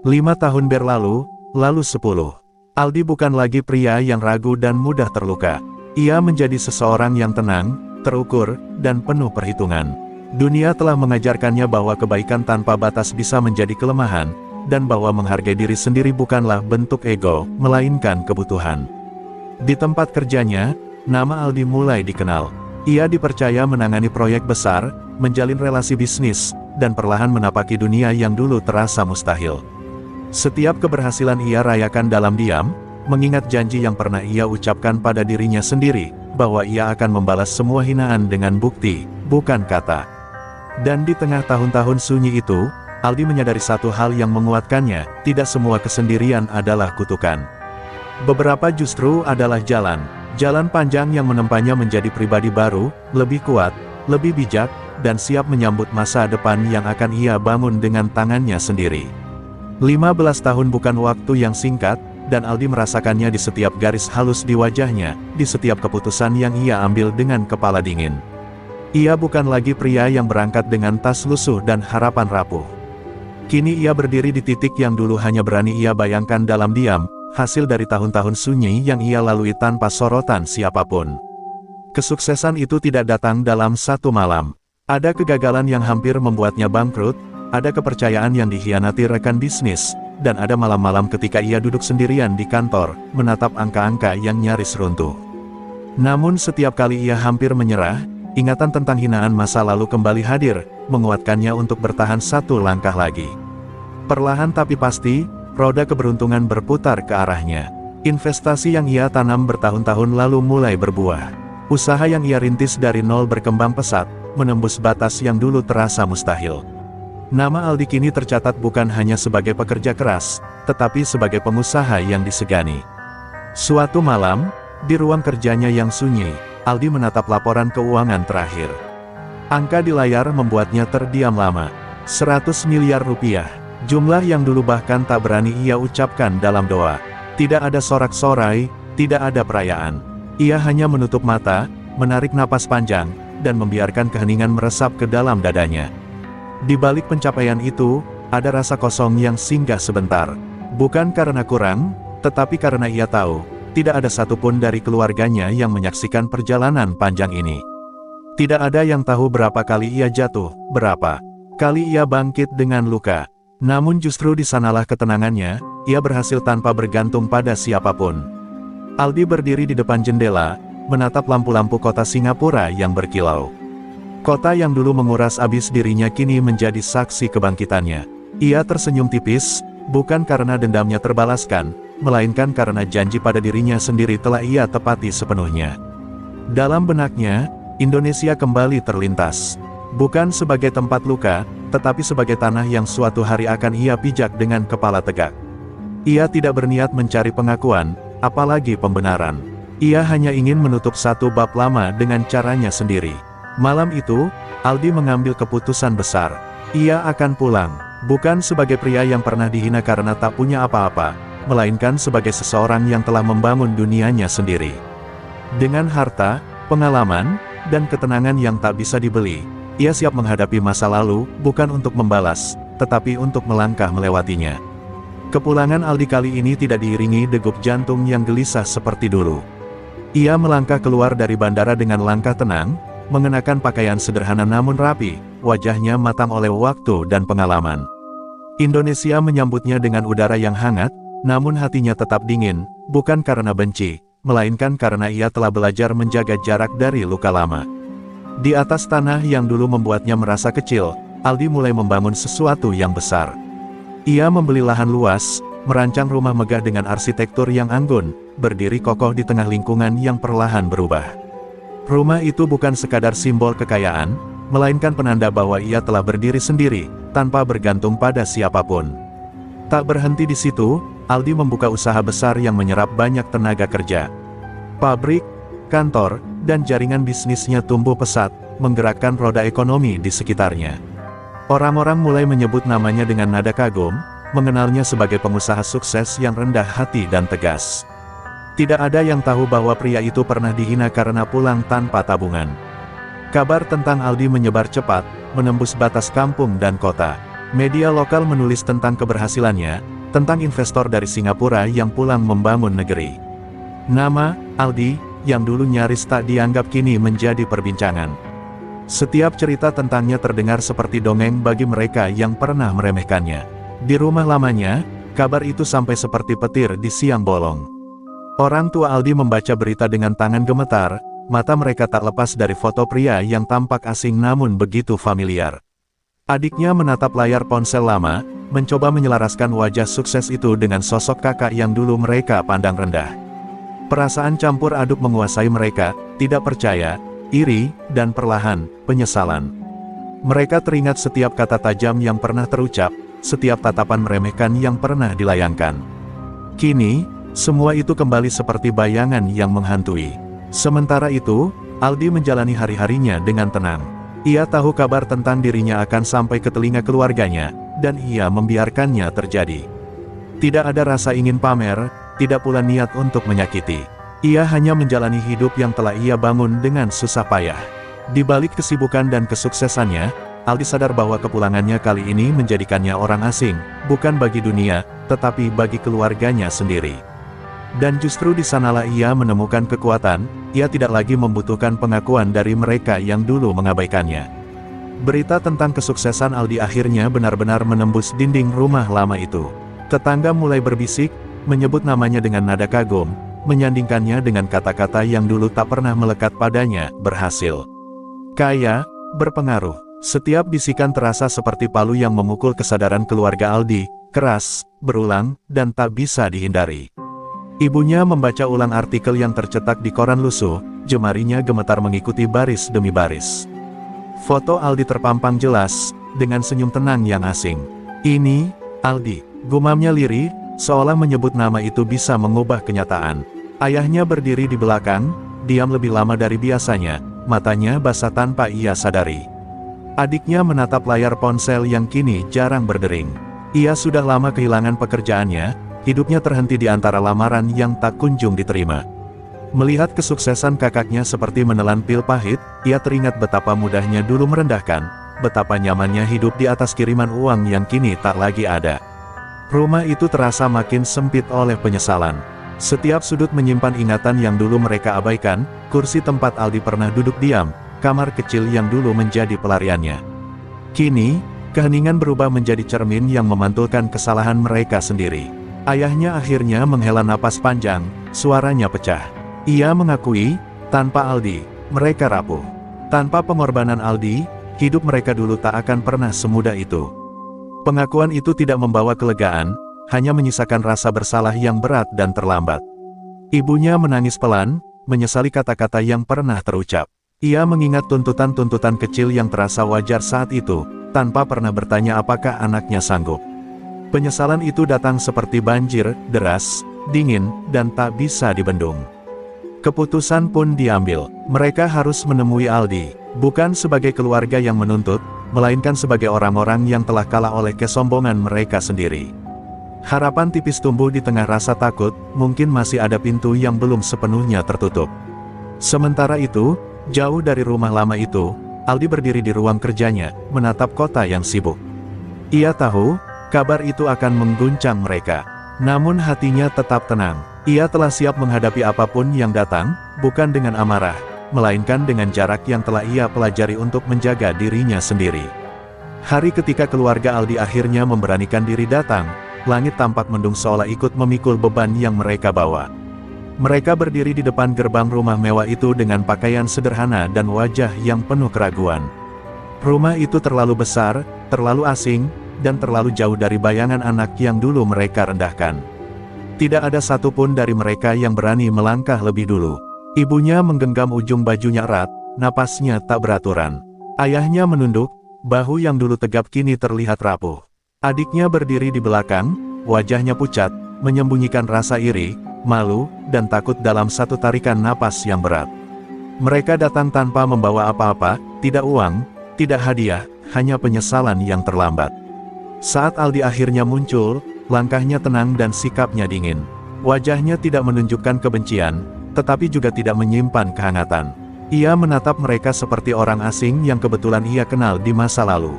B: 5 tahun berlalu, lalu 10. Aldi bukan lagi pria yang ragu dan mudah terluka. Ia menjadi seseorang yang tenang, terukur, dan penuh perhitungan. Dunia telah mengajarkannya bahwa kebaikan tanpa batas bisa menjadi kelemahan, dan bahwa menghargai diri sendiri bukanlah bentuk ego, melainkan kebutuhan. Di tempat kerjanya, nama Aldi mulai dikenal. Ia dipercaya menangani proyek besar, menjalin relasi bisnis, dan perlahan menapaki dunia yang dulu terasa mustahil. Setiap keberhasilan ia rayakan dalam diam, mengingat janji yang pernah ia ucapkan pada dirinya sendiri, bahwa ia akan membalas semua hinaan dengan bukti, bukan kata. Dan di tengah tahun-tahun sunyi itu, Aldi menyadari satu hal yang menguatkannya, tidak semua kesendirian adalah kutukan. Beberapa justru adalah jalan panjang yang menempanya menjadi pribadi baru, lebih kuat, lebih bijak, dan siap menyambut masa depan yang akan ia bangun dengan tangannya sendiri. 15 tahun bukan waktu yang singkat, dan Aldi merasakannya di setiap garis halus di wajahnya, di setiap keputusan yang ia ambil dengan kepala dingin. Ia bukan lagi pria yang berangkat dengan tas lusuh dan harapan rapuh. Kini ia berdiri di titik yang dulu hanya berani ia bayangkan dalam diam, hasil dari tahun-tahun sunyi yang ia lalui tanpa sorotan siapapun. Kesuksesan itu tidak datang dalam satu malam. Ada kegagalan yang hampir membuatnya bangkrut, ada kepercayaan yang dikhianati rekan bisnis, dan ada malam-malam ketika ia duduk sendirian di kantor, menatap angka-angka yang nyaris runtuh. Namun setiap kali ia hampir menyerah, ingatan tentang hinaan masa lalu kembali hadir, menguatkannya untuk bertahan satu langkah lagi. Perlahan tapi pasti, roda keberuntungan berputar ke arahnya. Investasi yang ia tanam bertahun-tahun lalu mulai berbuah. Usaha yang ia rintis dari nol berkembang pesat, menembus batas yang dulu terasa mustahil. Nama Aldi kini tercatat bukan hanya sebagai pekerja keras, tetapi sebagai pengusaha yang disegani. Suatu malam, di ruang kerjanya yang sunyi, Aldi menatap laporan keuangan terakhir. Angka di layar membuatnya terdiam lama. 100 miliar rupiah, jumlah yang dulu bahkan tak berani ia ucapkan dalam doa. Tidak ada sorak-sorai, tidak ada perayaan. Ia hanya menutup mata, menarik napas panjang, dan membiarkan keheningan meresap ke dalam dadanya. Di balik pencapaian itu, ada rasa kosong yang singgah sebentar. Bukan karena kurang, tetapi karena ia tahu, tidak ada satupun dari keluarganya yang menyaksikan perjalanan panjang ini. Tidak ada yang tahu berapa kali ia jatuh, berapa kali ia bangkit dengan luka. Namun justru di sanalah ketenangannya, ia berhasil tanpa bergantung pada siapapun. Aldi berdiri di depan jendela, menatap lampu-lampu kota Singapura yang berkilau. Kota yang dulu menguras abis dirinya kini menjadi saksi kebangkitannya. Ia tersenyum tipis, bukan karena dendamnya terbalaskan, melainkan karena janji pada dirinya sendiri telah ia tepati sepenuhnya. Dalam benaknya, Indonesia kembali terlintas. Bukan sebagai tempat luka, tetapi sebagai tanah yang suatu hari akan ia pijak dengan kepala tegak. Ia tidak berniat mencari pengakuan, apalagi pembenaran. Ia hanya ingin menutup satu bab lama dengan caranya sendiri. Malam itu, Aldi mengambil keputusan besar. Ia akan pulang, bukan sebagai pria yang pernah dihina karena tak punya apa-apa, melainkan sebagai seseorang yang telah membangun dunianya sendiri. Dengan harta, pengalaman, dan ketenangan yang tak bisa dibeli, ia siap menghadapi masa lalu, bukan untuk membalas, tetapi untuk melangkah melewatinya. Kepulangan Aldi kali ini tidak diiringi degup jantung yang gelisah seperti dulu. Ia melangkah keluar dari bandara dengan langkah tenang, mengenakan pakaian sederhana namun rapi, wajahnya matang oleh waktu dan pengalaman. Indonesia menyambutnya dengan udara yang hangat, namun hatinya tetap dingin, bukan karena benci, melainkan karena ia telah belajar menjaga jarak dari luka lama. Di atas tanah yang dulu membuatnya merasa kecil, Aldi mulai membangun sesuatu yang besar. Ia membeli lahan luas, merancang rumah megah dengan arsitektur yang anggun, berdiri kokoh di tengah lingkungan yang perlahan berubah. Rumah itu bukan sekadar simbol kekayaan, melainkan penanda bahwa ia telah berdiri sendiri, tanpa bergantung pada siapapun. Tak berhenti di situ, Aldi membuka usaha besar yang menyerap banyak tenaga kerja. Pabrik, kantor, dan jaringan bisnisnya tumbuh pesat, menggerakkan roda ekonomi di sekitarnya. Orang-orang mulai menyebut namanya dengan nada kagum, mengenalnya sebagai pengusaha sukses yang rendah hati dan tegas. Tidak ada yang tahu bahwa pria itu pernah dihina karena pulang tanpa tabungan. Kabar tentang Aldi menyebar cepat, menembus batas kampung dan kota. Media lokal menulis tentang keberhasilannya, tentang investor dari Singapura yang pulang membangun negeri. Nama Aldi, yang dulu nyaris tak dianggap kini menjadi perbincangan. Setiap cerita tentangnya terdengar seperti dongeng bagi mereka yang pernah meremehkannya. Di rumah lamanya, kabar itu sampai seperti petir di siang bolong. Orang tua Aldi membaca berita dengan tangan gemetar, mata mereka tak lepas dari foto pria yang tampak asing namun begitu familiar. Adiknya menatap layar ponsel lama, mencoba menyelaraskan wajah sukses itu dengan sosok kakak yang dulu mereka pandang rendah. Perasaan campur aduk menguasai mereka, tidak percaya, iri, dan perlahan, penyesalan. Mereka teringat setiap kata tajam yang pernah terucap, setiap tatapan meremehkan yang pernah dilayangkan. Kini, semua itu kembali seperti bayangan yang menghantui. Sementara itu, Aldi menjalani hari-harinya dengan tenang. Ia tahu kabar tentang dirinya akan sampai ke telinga keluarganya, dan ia membiarkannya terjadi. Tidak ada rasa ingin pamer, tidak pula niat untuk menyakiti. Ia hanya menjalani hidup yang telah ia bangun dengan susah payah. Di balik kesibukan dan kesuksesannya, Aldi sadar bahwa kepulangannya kali ini menjadikannya orang asing, bukan bagi dunia, tetapi bagi keluarganya sendiri. Dan justru di sanalah ia menemukan kekuatan, ia tidak lagi membutuhkan pengakuan dari mereka yang dulu mengabaikannya. Berita tentang kesuksesan Aldi akhirnya benar-benar menembus dinding rumah lama itu. Tetangga mulai berbisik, menyebut namanya dengan nada kagum, menyandingkannya dengan kata-kata yang dulu tak pernah melekat padanya, berhasil. Kaya, berpengaruh. Setiap bisikan terasa seperti palu yang memukul kesadaran keluarga Aldi, keras, berulang, dan tak bisa dihindari. Ibunya membaca ulang artikel yang tercetak di koran lusuh, jemarinya gemetar mengikuti baris demi baris. Foto Aldi terpampang jelas, dengan senyum tenang yang asing. "Ini, Aldi," gumamnya lirih, seolah menyebut nama itu bisa mengubah kenyataan. Ayahnya berdiri di belakang, diam lebih lama dari biasanya, matanya basah tanpa ia sadari. Adiknya menatap layar ponsel yang kini jarang berdering. Ia sudah lama kehilangan pekerjaannya, hidupnya terhenti di antara lamaran yang tak kunjung diterima. Melihat kesuksesan kakaknya seperti menelan pil pahit, ia teringat betapa mudahnya dulu merendahkan, betapa nyamannya hidup di atas kiriman uang yang kini tak lagi ada. Rumah itu terasa makin sempit oleh penyesalan. Setiap sudut menyimpan ingatan yang dulu mereka abaikan, kursi tempat Aldi pernah duduk diam, kamar kecil yang dulu menjadi pelariannya. Kini, keheningan berubah menjadi cermin yang memantulkan kesalahan mereka sendiri. Ayahnya akhirnya menghela napas panjang, suaranya pecah. Ia mengakui, tanpa Aldi, mereka rapuh. Tanpa pengorbanan Aldi, hidup mereka dulu tak akan pernah semudah itu. Pengakuan itu tidak membawa kelegaan, hanya menyisakan rasa bersalah yang berat dan terlambat. Ibunya menangis pelan, menyesali kata-kata yang pernah terucap. Ia mengingat tuntutan-tuntutan kecil yang terasa wajar saat itu, tanpa pernah bertanya apakah anaknya sanggup. Penyesalan itu datang seperti banjir, deras, dingin, dan tak bisa dibendung. Keputusan pun diambil. Mereka harus menemui Aldi, bukan sebagai keluarga yang menuntut, melainkan sebagai orang-orang yang telah kalah oleh kesombongan mereka sendiri. Harapan tipis tumbuh di tengah rasa takut, mungkin masih ada pintu yang belum sepenuhnya tertutup. Sementara itu, jauh dari rumah lama itu, Aldi berdiri di ruang kerjanya, menatap kota yang sibuk. Ia tahu, kabar itu akan mengguncang mereka. Namun hatinya tetap tenang. Ia telah siap menghadapi apapun yang datang, bukan dengan amarah, melainkan dengan jarak yang telah ia pelajari untuk menjaga dirinya sendiri. Hari ketika keluarga Aldi akhirnya memberanikan diri datang, langit tampak mendung seolah ikut memikul beban yang mereka bawa. Mereka berdiri di depan gerbang rumah mewah itu dengan pakaian sederhana dan wajah yang penuh keraguan. Rumah itu terlalu besar, terlalu asing, dan terlalu jauh dari bayangan anak yang dulu mereka rendahkan. Tidak ada satupun dari mereka yang berani melangkah lebih dulu. Ibunya menggenggam ujung bajunya erat, napasnya tak beraturan. Ayahnya menunduk, bahu yang dulu tegap kini terlihat rapuh. Adiknya berdiri di belakang, wajahnya pucat, menyembunyikan rasa iri, malu, dan takut dalam satu tarikan napas yang berat. Mereka datang tanpa membawa apa-apa, tidak uang, tidak hadiah, hanya penyesalan yang terlambat. Saat Aldi akhirnya muncul, langkahnya tenang dan sikapnya dingin. Wajahnya tidak menunjukkan kebencian, tetapi juga tidak menyimpan kehangatan. Ia menatap mereka seperti orang asing yang kebetulan ia kenal di masa lalu.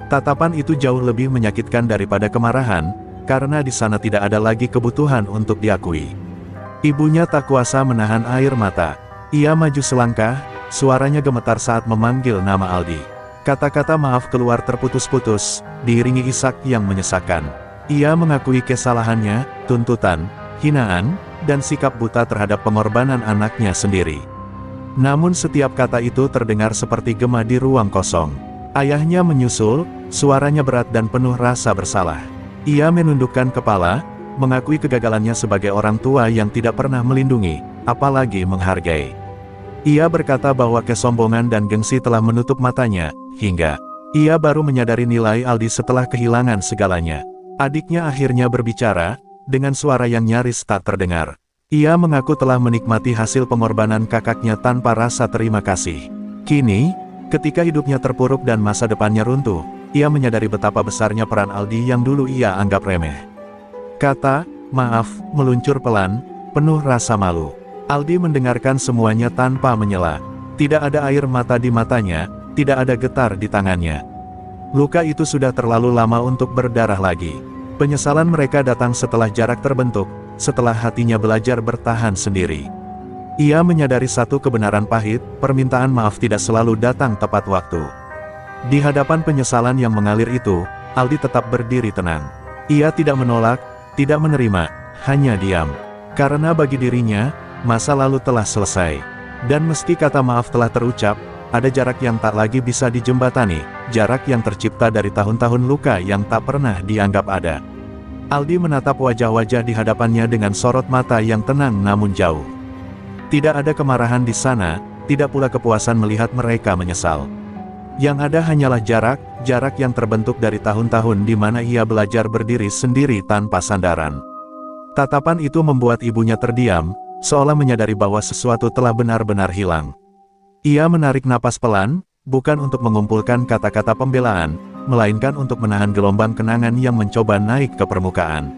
B: Tatapan itu jauh lebih menyakitkan daripada kemarahan, karena di sana tidak ada lagi kebutuhan untuk diakui. Ibunya tak kuasa menahan air mata. Ia maju selangkah, suaranya gemetar saat memanggil nama Aldi. Kata-kata maaf keluar terputus-putus, diiringi isak yang menyesakan. Ia mengakui kesalahannya, tuntutan, hinaan, dan sikap buta terhadap pengorbanan anaknya sendiri. Namun setiap kata itu terdengar seperti gema di ruang kosong. Ayahnya menyusul, suaranya berat dan penuh rasa bersalah. Ia menundukkan kepala, mengakui kegagalannya sebagai orang tua yang tidak pernah melindungi, apalagi menghargai. Ia berkata bahwa kesombongan dan gengsi telah menutup matanya, hingga ia baru menyadari nilai Aldi setelah kehilangan segalanya. Adiknya akhirnya berbicara, dengan suara yang nyaris tak terdengar. Ia mengaku telah menikmati hasil pengorbanan kakaknya tanpa rasa terima kasih. Kini, ketika hidupnya terpuruk dan masa depannya runtuh, ia menyadari betapa besarnya peran Aldi yang dulu ia anggap remeh. Kata, maaf, meluncur pelan, penuh rasa malu. Aldi mendengarkan semuanya tanpa menyela. Tidak ada air mata di matanya, tidak ada getar di tangannya. Luka itu sudah terlalu lama untuk berdarah lagi. Penyesalan mereka datang setelah jarak terbentuk, setelah hatinya belajar bertahan sendiri. Ia menyadari satu kebenaran pahit, permintaan maaf tidak selalu datang tepat waktu. Di hadapan penyesalan yang mengalir itu, Aldi tetap berdiri tenang. Ia tidak menolak, tidak menerima, hanya diam. Karena bagi dirinya, masa lalu telah selesai. Dan meski kata maaf telah terucap, ada jarak yang tak lagi bisa dijembatani, jarak yang tercipta dari tahun-tahun luka yang tak pernah dianggap ada. Aldi menatap wajah-wajah di hadapannya dengan sorot mata yang tenang namun jauh. Tidak ada kemarahan di sana, tidak pula kepuasan melihat mereka menyesal. Yang ada hanyalah jarak yang terbentuk dari tahun-tahun di mana ia belajar berdiri sendiri tanpa sandaran. Tatapan itu membuat ibunya terdiam, seolah menyadari bahwa sesuatu telah benar-benar hilang. Ia menarik napas pelan, bukan untuk mengumpulkan kata-kata pembelaan, melainkan untuk menahan gelombang kenangan yang mencoba naik ke permukaan.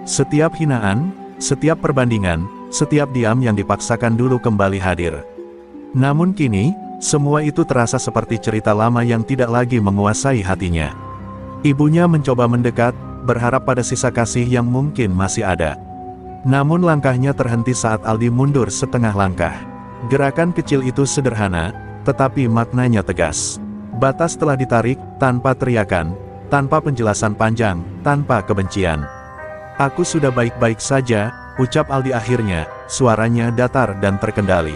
B: Setiap hinaan, setiap perbandingan, setiap diam yang dipaksakan dulu kembali hadir. Namun kini, semua itu terasa seperti cerita lama yang tidak lagi menguasai hatinya. Ibunya mencoba mendekat, berharap pada sisa kasih yang mungkin masih ada. Namun langkahnya terhenti saat Aldi mundur setengah langkah. Gerakan kecil itu sederhana, tetapi maknanya tegas. Batas telah ditarik, tanpa teriakan, tanpa penjelasan panjang, tanpa kebencian. "Aku sudah baik-baik saja," ucap Aldi akhirnya, suaranya datar dan terkendali.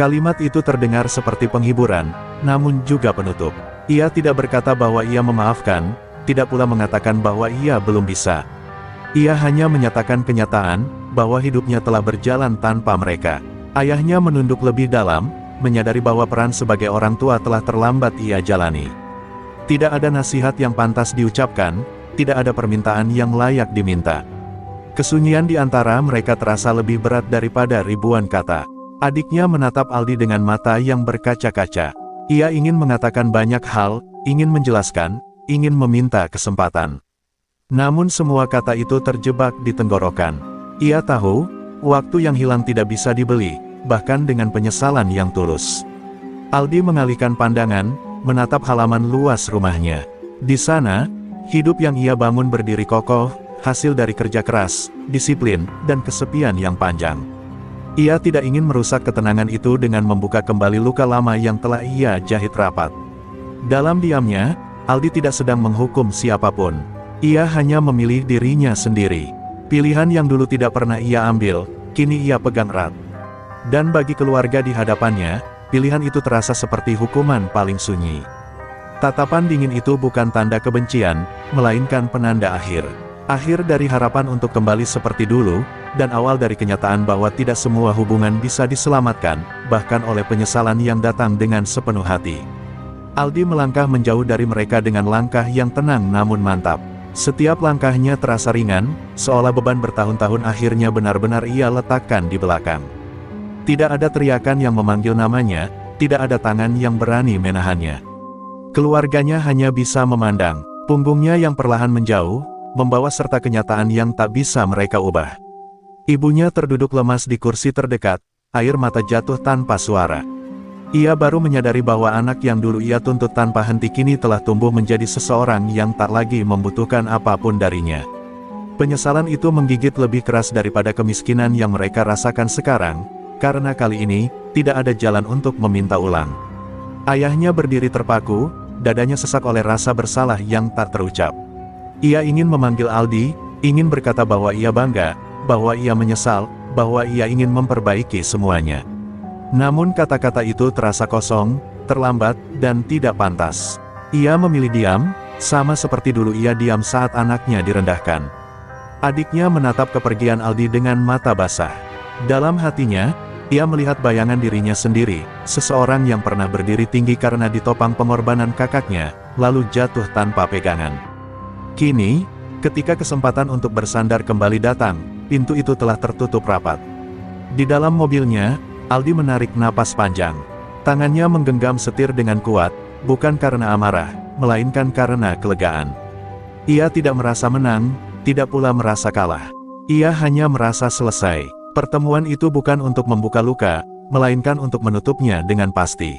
B: Kalimat itu terdengar seperti penghiburan, namun juga penutup. Ia tidak berkata bahwa ia memaafkan, tidak pula mengatakan bahwa ia belum bisa. Ia hanya menyatakan kenyataan, bahwa hidupnya telah berjalan tanpa mereka. Ayahnya menunduk lebih dalam, menyadari bahwa peran sebagai orang tua telah terlambat ia jalani. Tidak ada nasihat yang pantas diucapkan, tidak ada permintaan yang layak diminta. Kesunyian di antara mereka terasa lebih berat daripada ribuan kata. Adiknya menatap Aldi dengan mata yang berkaca-kaca. Ia ingin mengatakan banyak hal, ingin menjelaskan, ingin meminta kesempatan. Namun semua kata itu terjebak di tenggorokan. Ia tahu, waktu yang hilang tidak bisa dibeli, bahkan dengan penyesalan yang tulus. Aldi mengalihkan pandangan, menatap halaman luas rumahnya. Di sana, hidup yang ia bangun berdiri kokoh, hasil dari kerja keras, disiplin, dan kesepian yang panjang. Ia tidak ingin merusak ketenangan itu dengan membuka kembali luka lama yang telah ia jahit rapat. Dalam diamnya, Aldi tidak sedang menghukum siapapun. Ia hanya memilih dirinya sendiri. Pilihan yang dulu tidak pernah ia ambil, kini ia pegang erat. Dan bagi keluarga di hadapannya, pilihan itu terasa seperti hukuman paling sunyi. Tatapan dingin itu bukan tanda kebencian, melainkan penanda akhir. Akhir dari harapan untuk kembali seperti dulu, dan awal dari kenyataan bahwa tidak semua hubungan bisa diselamatkan, bahkan oleh penyesalan yang datang dengan sepenuh hati. Aldi melangkah menjauh dari mereka dengan langkah yang tenang namun mantap. Setiap langkahnya terasa ringan, seolah beban bertahun-tahun akhirnya benar-benar ia letakkan di belakang. Tidak ada teriakan yang memanggil namanya, tidak ada tangan yang berani menahannya. Keluarganya hanya bisa memandang, punggungnya yang perlahan menjauh, membawa serta kenyataan yang tak bisa mereka ubah. Ibunya terduduk lemas di kursi terdekat, air mata jatuh tanpa suara. Ia baru menyadari bahwa anak yang dulu ia tuntut tanpa henti kini telah tumbuh menjadi seseorang yang tak lagi membutuhkan apapun darinya. Penyesalan itu menggigit lebih keras daripada kemiskinan yang mereka rasakan sekarang, karena kali ini, tidak ada jalan untuk meminta ulang. Ayahnya berdiri terpaku, dadanya sesak oleh rasa bersalah yang tak terucap. Ia ingin memanggil Aldi, ingin berkata bahwa ia bangga, bahwa ia menyesal, bahwa ia ingin memperbaiki semuanya. Namun kata-kata itu terasa kosong, terlambat, dan tidak pantas. Ia memilih diam, sama seperti dulu ia diam saat anaknya direndahkan. Adiknya menatap kepergian Aldi dengan mata basah. Dalam hatinya, ia melihat bayangan dirinya sendiri, seseorang yang pernah berdiri tinggi karena ditopang pengorbanan kakaknya, lalu jatuh tanpa pegangan. Kini, ketika kesempatan untuk bersandar kembali datang, pintu itu telah tertutup rapat. Di dalam mobilnya, Aldi menarik napas panjang. Tangannya menggenggam setir dengan kuat, bukan karena amarah, melainkan karena kelegaan. Ia tidak merasa menang, tidak pula merasa kalah. Ia hanya merasa selesai. Pertemuan itu bukan untuk membuka luka, melainkan untuk menutupnya dengan pasti.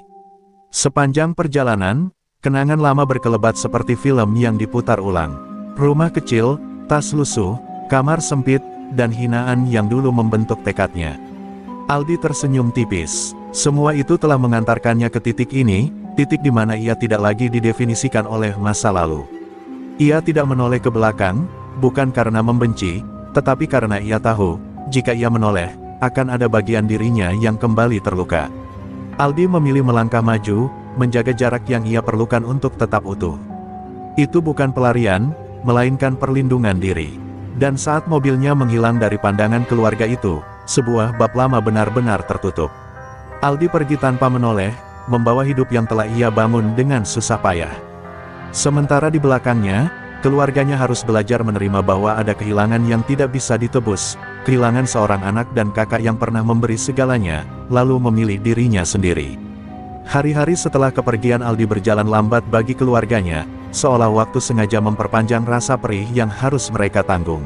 B: Sepanjang perjalanan, kenangan lama berkelebat seperti film yang diputar ulang. Rumah kecil, tas lusuh, kamar sempit, dan hinaan yang dulu membentuk tekadnya. Aldi tersenyum tipis. Semua itu telah mengantarkannya ke titik ini, titik di mana ia tidak lagi didefinisikan oleh masa lalu. Ia tidak menoleh ke belakang, bukan karena membenci, tetapi karena ia tahu, jika ia menoleh, akan ada bagian dirinya yang kembali terluka. Aldi memilih melangkah maju, menjaga jarak yang ia perlukan untuk tetap utuh. Itu bukan pelarian, melainkan perlindungan diri. Dan saat mobilnya menghilang dari pandangan keluarga itu, sebuah bab lama benar-benar tertutup. Aldi pergi tanpa menoleh, membawa hidup yang telah ia bangun dengan susah payah. Sementara di belakangnya, keluarganya harus belajar menerima bahwa ada kehilangan yang tidak bisa ditebus, kehilangan seorang anak dan kakak yang pernah memberi segalanya, lalu memilih dirinya sendiri. Hari-hari setelah kepergian Aldi berjalan lambat bagi keluarganya, seolah waktu sengaja memperpanjang rasa perih yang harus mereka tanggung.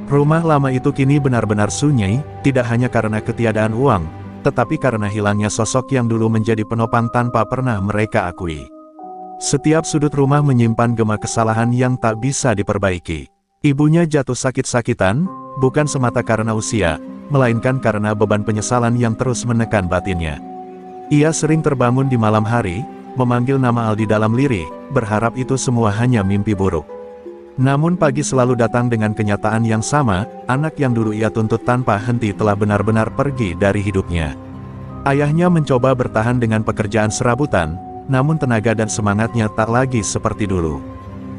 B: Rumah lama itu kini benar-benar sunyi, tidak hanya karena ketiadaan uang, tetapi karena hilangnya sosok yang dulu menjadi penopang tanpa pernah mereka akui. Setiap sudut rumah menyimpan gema kesalahan yang tak bisa diperbaiki. Ibunya jatuh sakit-sakitan, bukan semata karena usia, melainkan karena beban penyesalan yang terus menekan batinnya. Ia sering terbangun di malam hari, memanggil nama Aldi dalam lirih, berharap itu semua hanya mimpi buruk. Namun pagi selalu datang dengan kenyataan yang sama, anak yang dulu ia tuntut tanpa henti telah benar-benar pergi dari hidupnya. Ayahnya mencoba bertahan dengan pekerjaan serabutan, namun tenaga dan semangatnya tak lagi seperti dulu.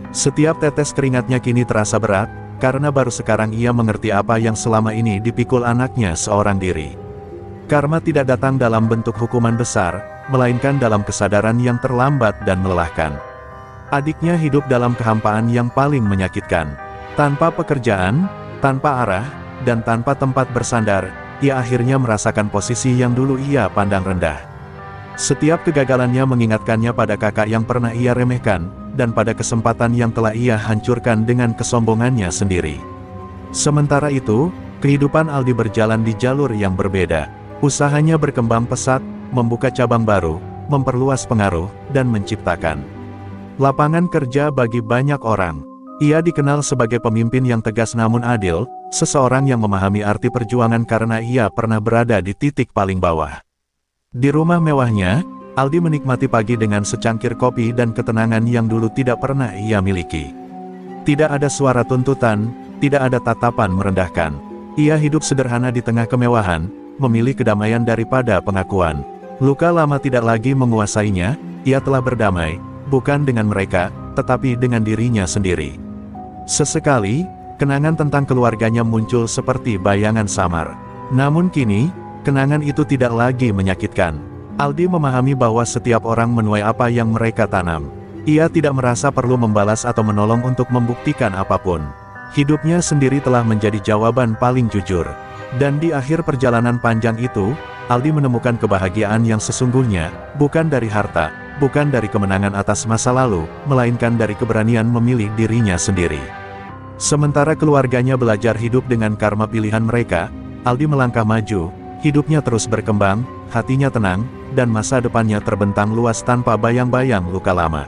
B: Setiap tetes keringatnya kini terasa berat, karena baru sekarang ia mengerti apa yang selama ini dipikul anaknya seorang diri. Karma tidak datang dalam bentuk hukuman besar, melainkan dalam kesadaran yang terlambat dan melelahkan. Adiknya hidup dalam kehampaan yang paling menyakitkan. Tanpa pekerjaan, tanpa arah, dan tanpa tempat bersandar, ia akhirnya merasakan posisi yang dulu ia pandang rendah. Setiap kegagalannya mengingatkannya pada kakak yang pernah ia remehkan, dan pada kesempatan yang telah ia hancurkan dengan kesombongannya sendiri. Sementara itu, kehidupan Aldi berjalan di jalur yang berbeda. Usahanya berkembang pesat, membuka cabang baru, memperluas pengaruh, dan menciptakan lapangan kerja bagi banyak orang. Ia dikenal sebagai pemimpin yang tegas namun adil, seseorang yang memahami arti perjuangan karena ia pernah berada di titik paling bawah. Di rumah mewahnya, Aldi menikmati pagi dengan secangkir kopi dan ketenangan yang dulu tidak pernah ia miliki. Tidak ada suara tuntutan, tidak ada tatapan merendahkan. Ia hidup sederhana di tengah kemewahan, memilih kedamaian daripada pengakuan. Luka lama tidak lagi menguasainya, ia telah berdamai, bukan dengan mereka, tetapi dengan dirinya sendiri. Sesekali, kenangan tentang keluarganya muncul seperti bayangan samar. Namun kini, kenangan itu tidak lagi menyakitkan. Aldi memahami bahwa setiap orang menuai apa yang mereka tanam. Ia tidak merasa perlu membalas atau menolong untuk membuktikan apapun. Hidupnya sendiri telah menjadi jawaban paling jujur. Dan di akhir perjalanan panjang itu, Aldi menemukan kebahagiaan yang sesungguhnya, bukan dari harta, bukan dari kemenangan atas masa lalu, melainkan dari keberanian memilih dirinya sendiri. Sementara keluarganya belajar hidup dengan karma pilihan mereka, Aldi melangkah maju, hidupnya terus berkembang, hatinya tenang, dan masa depannya terbentang luas tanpa bayang-bayang luka lama.